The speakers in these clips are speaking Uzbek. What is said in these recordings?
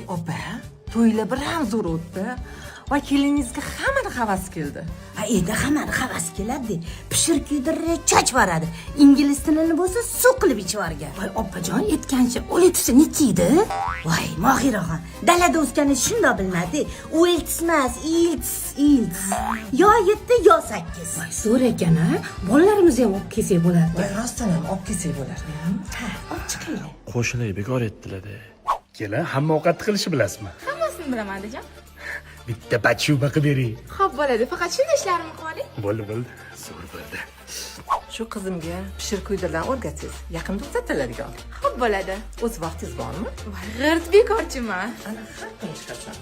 voy opa, to'ylar biram zo'r o'tdi. Va keliningizga hammaning havas keldi. Endi hammani havas keladi. Pishir kuydirib choch varadi. Ingliz tilini bo'lsa suv qilib ichib yuborgan. Voy opajon, aytgancha o'litishi necha edi? Voy Mohiraxon, dalada o'sganini shundoq bilmadi. O'ltis emas, iltis. Yo 7 yo 8. Voy zo'r ekan-a. Bolalarimizni ham olib kelsak bo'lardi. Voy rostdan ham olib kelsak bo'lardi. Ha, olib chiqinglar. Qo'shnilar bekor etdilar-da. Kelin hamma ovqatni qilishni bilasizmi? Hammasini bilaman adajon. Bitta pachuba qilib bering. Xo'p bo'ladi, faqat shunday ishlarimni qilib oling. Bo'ldi. Zo'r bo'ldi. Shu qizimga pishir kuydirdan o'rgatsiz. Yaqinda uzatiladigan. Xo'p bo'ladi. O'z vaqtingiz bormi? Voy, g'irt bekorchiman. Ana hatto chiqasan.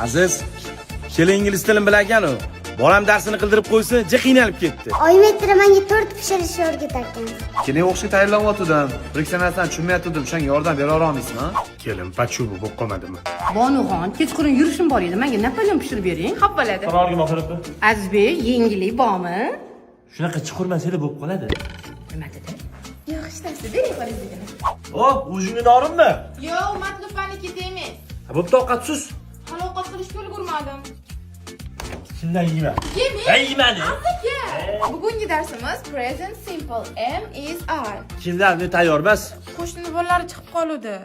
Aziz, kelin ingliz tilini bilagan-u. Bolam darsini qildirib qo'ysa, jiq qiynalib ketdi. Oyim aytdi, menga tort pishirishni o'rgatarkan. Keling o'qishga tayyorlanyotgandim. Bir ikki narsani tushunmayotgandim. Shunga yordam bera olamizmi? Kelin pachuba bo'lib qolmadimi? Bonuxon, kechqurun yurishim bor edi. Menga Napoleon pishirib bering. Xo'p bo'ladi. Salomga mo'xirib. Azizbek, yengillik bormi? Shunaqa chuqur masala bo'lib qoladi. Nima dedi? Yo'q, hech narsa, bering qo'lingizga. Oh, o'zingni norimmi? Yo'q, matlubaniki emas. Bo'pti, ovqatsiz. Hali ovqat qilishga ulgurmadim. Shundan yeyman. Yemang. Yeymadi. Bugungi darsimiz present simple am is are. Kimlarni tayyor emas? Qo'shni bolalari chiqib qoluvdi.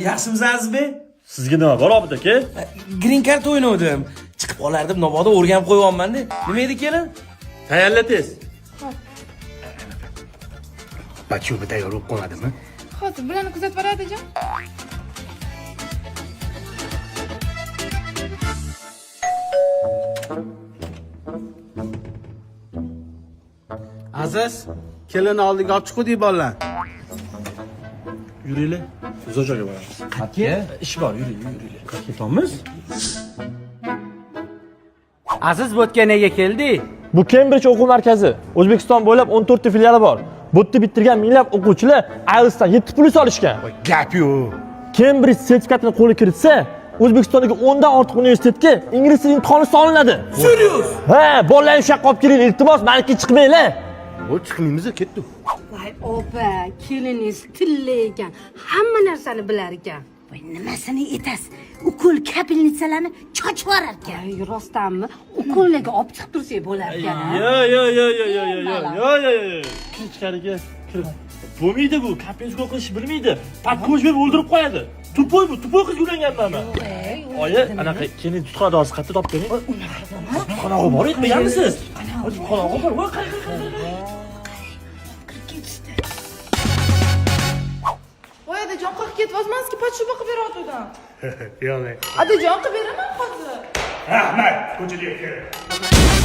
Yaxshimisiz Azizbek? Sizga nima bor obid aka? Green card o'ynadim. Chiqib qolardim, mabodo o'rganib qo'yibman-da. Nima edi kelin? Tayyorla tez. Pachuba tayyor bo'lib qolmadimi? Hozir bularni kuzatib boradi jon. Aziz, kelin oldiga olib chiqdik bolalar. Yuringlar. Zo'jaga boramiz. Qayerga? Ish bor, yuringlar. Ketamiz. Aziz bo'tganiga keldik. Bu Cambridge o'quv markazi. O'zbekiston bo'ylab 14 ta filiali bor. Bu yerda bitirgan minglab o'quvchilar IELTSdan 7+ olishgan. Gap yo'q. Cambridge sertifikatini qo'lga kiritsa, O'zbekistondagi 10 dan ortiq universitetga ingliz tili imtihoni solinadi. Serios? Ha, bolalarni shu yoqqa olib keling, iltimos, meniki chiqmanglar. Bo'l, chiqmaymiz, ketdik. Voy opa, keliningiz tilla ekan. Hamma narsani bilar ekan. Voy nimasini aytasiz? Ukol kapelnitsalarni choch varar ekan. Ay, rostdanmi? Ukollarga olib chiqib tursak bo'lar ekan. Yo. Ichkariga kirib. Bo'lmaydi bu, kapinsko qilish bilmaydi. Patkoj berib o'ldirib qo'yadi. Tupoy bu, tupoy qiz uylanganman men. Oyi, anaqa keling tutqon dosi qayerda topib bering. Tutqonog'i bor aytmaganmisiz? Tutqonog'i bor. Voy, qay. Voy adajon, qo'rqib ketyapsizki, pachuba qilib beryaptidan. Yo'q. Adajon, qilib beraman hozir. Rahmat, ko'chaga kelib.